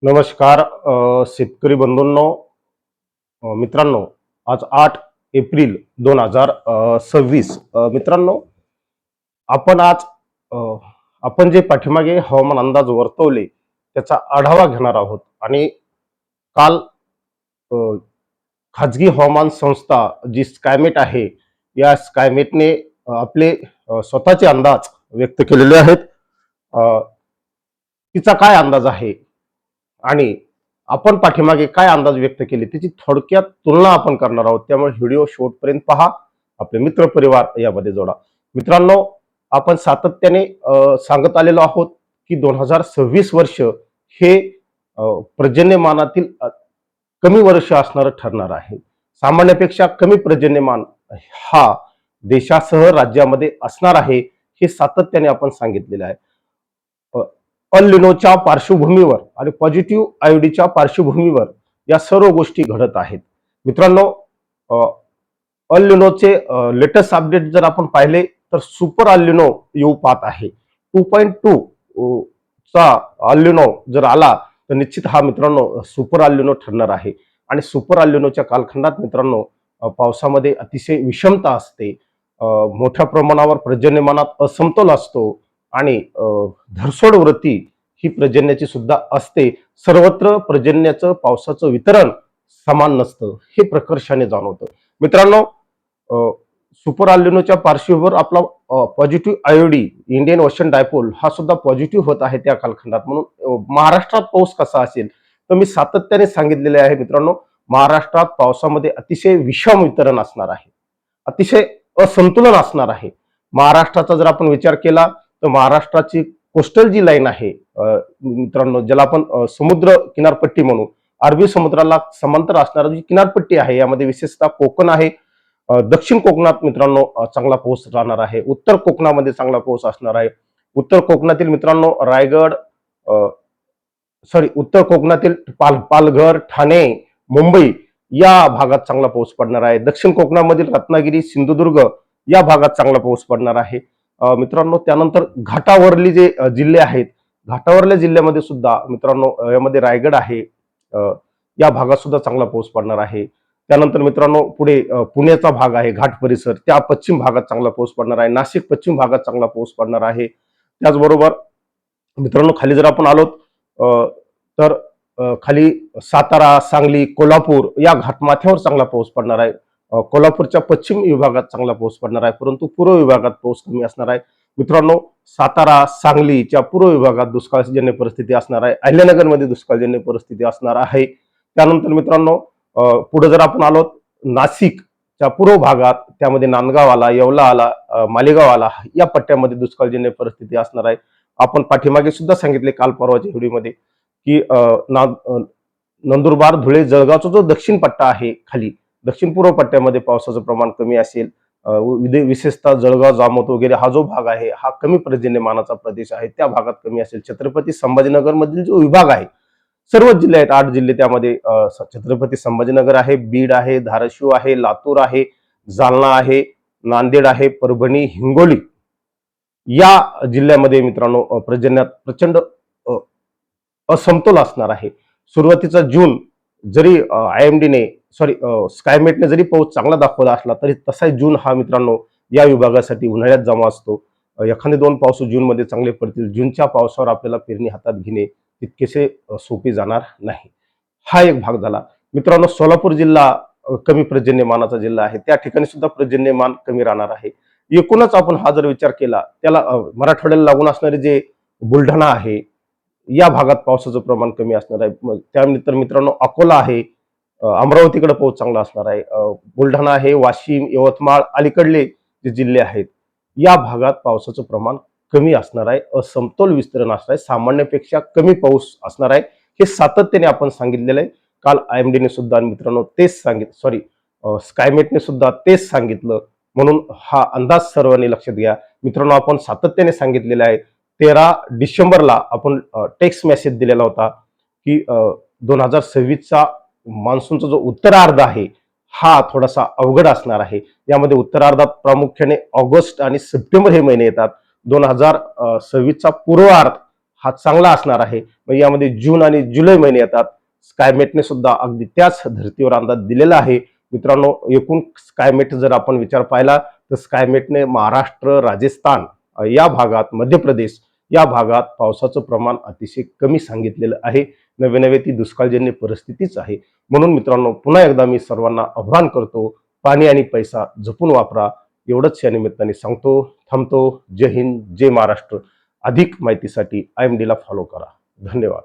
नमस्कार शेतकरी बंधूंनो, मित्रांनो. आज 8 एप्रिल 2026. मित्रांनो, आपण आज अ, आपण जे पाठीमागे हवामान अंदाज वर्तवले त्याचा आढावा घेणार आहोत. आणि काल अ, खाजगी हवामान संस्था जी स्कायमेट आहे, या स्कायमेटने आपले स्वतःचे अंदाज व्यक्त केलेले आहेत. अ, तिचा काय अंदाज आहे आणि आपण पाठीमागे काय अंदाज व्यक्त केले त्याची थोडक्यात तुलना आपण करणार आहोत. त्यामुळे व्हिडिओ शेवटपर्यंत पहा, आपले मित्र परिवार यामध्ये जोडा. मित्रांनो, आपण सातत्याने सांगत आलेलो आहोत की 2026 वर्ष हे पर्जन्यमानातील कमी वर्ष असणारं ठरणार आहे. सामान्यापेक्षा कमी पर्जन्यमान हा देशासह राज्यामध्ये असणार आहे, हे सातत्याने आपण सांगितलेलं आहे. अल लिनोच्या पार्श्वभूमीवर आणि पॉझिटिव्ह आयओडीच्या पार्श्वभूमीवर या सर्व गोष्टी घडत आहेत. मित्रांनो, अल लिनोचे लेटेस्ट अपडेट जर आपण पाहिले तर सुपर अल लिनो येऊ पाहत आहे. 2.2 चा अल लिनो जर आला तर निश्चित हा मित्रांनो सुपर अल लिनो ठरणार आहे. आणि सुपर अल लिनोच्या कालखंडात मित्रांनो पावसामध्ये अतिशय विषमता असते, मोठ्या प्रमाणावर पर्जन्यमानात असमतोल असतो आणि धरसोड वृत्ती ही पर्जन्याची सुद्धा असते. सर्वत्र पर्जन्याचं पावसाचं वितरण समान नसतं, हे प्रकर्षाने जाणवतं. मित्रांनो, सुपर अल्निनोच्या पार्श्वभूमीवर आपला पॉझिटिव्ह आयओडी इंडियन ओशन डायपोल हा सुद्धा पॉझिटिव्ह होत आहे त्या कालखंडात. म्हणून महाराष्ट्रात पाऊस कसा असेल तर मी सातत्याने सांगितलेले आहे मित्रांनो, महाराष्ट्रात पावसामध्ये अतिशय विषम वितरण असणार आहे, अतिशय असंतुलन असणार आहे. महाराष्ट्राचा जर आपण विचार केला तर महाराष्ट्राची कोस्टल जी लाईन आहे मित्रांनो, ज्याला आपण समुद्र किनारपट्टी म्हणू, अरबी समुद्राला समांतर असणारी जी किनारपट्टी आहे, यामध्ये विशेषतः कोकण आहे. दक्षिण कोकणात मित्रांनो चांगला पाऊस राहणार आहे. उत्तर कोकणामध्ये चांगला पाऊस असणार आहे. उत्तर कोकणातील मित्रांनो रायगड, उत्तर कोकणातील पालघर, ठाणे, मुंबई या भागात चांगला पाऊस पडणार आहे. दक्षिण कोकणामधील रत्नागिरी, सिंधुदुर्ग या भागात चांगला पाऊस पडणार आहे. मित्रांनो, त्यानंतर घाटावरली जे जिल्हे आहेत, घाटावरल्या जिल्ह्यामध्ये सुद्धा मित्रांनो यामध्ये रायगड आहे, या भागात सुद्धा चांगला पाऊस पडणार आहे. त्यानंतर मित्रांनो पुढे पुण्याचा भाग आहे, घाट परिसर, त्या पश्चिम भागात चांगला पाऊस पडणार आहे. नाशिक पश्चिम भागात चांगला पाऊस पडणार आहे. त्याचबरोबर मित्रांनो खाली जर आपण आलो तर खाली सातारा, सांगली, कोल्हापूर या घाटमाथ्यावर चांगला पाऊस पडणार आहे. कोल्हापूरच्या पश्चिम विभागात चांगला पाऊस पडणार आहे, परंतु पूर्व विभागात पाऊस कमी असणार आहे. मित्रांनो, सातारा, सांगलीच्या पूर्व विभागात दुष्काळजन्य परिस्थिती असणार आहे. अहिल्यानगरमध्ये दुष्काळजन्य परिस्थिती असणार आहे. त्यानंतर मित्रांनो पुढे जर आपण आलो नाशिकच्या पूर्व भागात, त्यामध्ये नांदगाव आला, येवला आला, मालेगाव आला या पट्ट्यामध्ये दुष्काळजन्य परिस्थिती असणार आहे. आपण पाठीमागे सुद्धा सांगितले काल परवाच्या व्हिडिओमध्ये की नंदुरबार, धुळे, जळगावचा जो दक्षिण पट्टा आहे, खाली दक्षिण पूर्व पट्ट्यामध्ये पावसाचं प्रमाण कमी असेल. विशेषतः जळगाव, जामोद वगैरे हा जो भाग आहे हा कमी पर्जन्यमानाचा प्रदेश आहे, त्या भागात कमी असेल. छत्रपती संभाजीनगर मधील जो विभाग आहे, सर्व जिल्हे आहेत, 8 जिल्हे, त्यामध्ये छत्रपती संभाजीनगर आहे, बीड आहे, धाराशिव आहे, लातूर आहे, जालना आहे, नांदेड आहे, परभणी, हिंगोली या जिल्ह्यामध्ये मित्रांनो पर्जन्यात प्रचंड असमतोल असणार आहे. सुरुवातीचा जून जरी स्कायमेटने जरी पाऊस चांगला दाखवला असला तरी तसा जून हा मित्रांनो या विभागासाठी उन्हाळ्यात जमा असतो. एखादे 2 पाऊस जूनमध्ये चांगले पडतील. जूनच्या पावसावर आपल्याला पेरणी हातात घेणे तितकेसे सोपे जाणार नाही. हा एक भाग झाला. मित्रांनो, सोलापूर जिल्हा कमी पर्जन्यमानाचा जिल्हा आहे, त्या ठिकाणी सुद्धा पर्जन्यमान कमी राहणार आहे. एकूणच आपण हा जर विचार केला, त्याला मराठवाड्याला लागून असणारे जे बुलढाणा आहे या भागात पावसाचं प्रमाण कमी असणार आहे. त्यानंतर मित्रांनो अकोला आहे, अमरावतीकडे पाऊस चांगला असणार आहे. बुलढाणा आहे, वाशिम, यवतमाळ अलीकडले जे जिल्हे आहेत या भागात पावसाचं प्रमाण कमी असणार आहे, असमतोल विस्तारण असणार आहे, सामान्यापेक्षा कमी पाऊस असणार आहे. हे सातत्याने आपण सांगितलेलं आहे. काल आयएमडीने सुद्धा मित्रांनो तेच स्कायमेटने सुद्धा तेच सांगितलं. म्हणून हा अंदाज सर्वांनी लक्षात घ्या. मित्रांनो, आपण सातत्याने सांगितलेलं आहे. 13 डिसेंबरला आपण टेक्स्ट मेसेज दिलेला होता की 2026चा मान्सूनचा जो उत्तरार्ध आहे हा थोडासा अवघड असणार आहे. यामध्ये उत्तरार्धात प्रामुख्याने ऑगस्ट आणि सप्टेंबर हे महिने येतात. 2026चा पूर्वार्ध हा चांगला असणार आहे. मग यामध्ये जून आणि जुलै महिने येतात. स्कायमेटने सुद्धा अगदी त्याच धर्तीवर अंदाज दिलेला आहे. मित्रांनो, एकूण स्कायमेट जर आपण विचार पाहिला तर स्कायमेटने महाराष्ट्र, राजस्थान या भागात, मध्य प्रदेश या भागात पावसाचं प्रमाण अतिशय कमी सांगितलेलं आहे. नवे नवे ती दुष्काळजन्य परिस्थितीच आहे. म्हणून मित्रांनो, पुन्हा एकदा मी सर्वांना आव्हान करतो, पाणी आणि पैसा जपून वापरा. एवढंच या निमित्ताने सांगतो. थांबतो. जय हिंद, जय महाराष्ट्र. अधिक माहितीसाठी IMD ला फॉलो करा. धन्यवाद.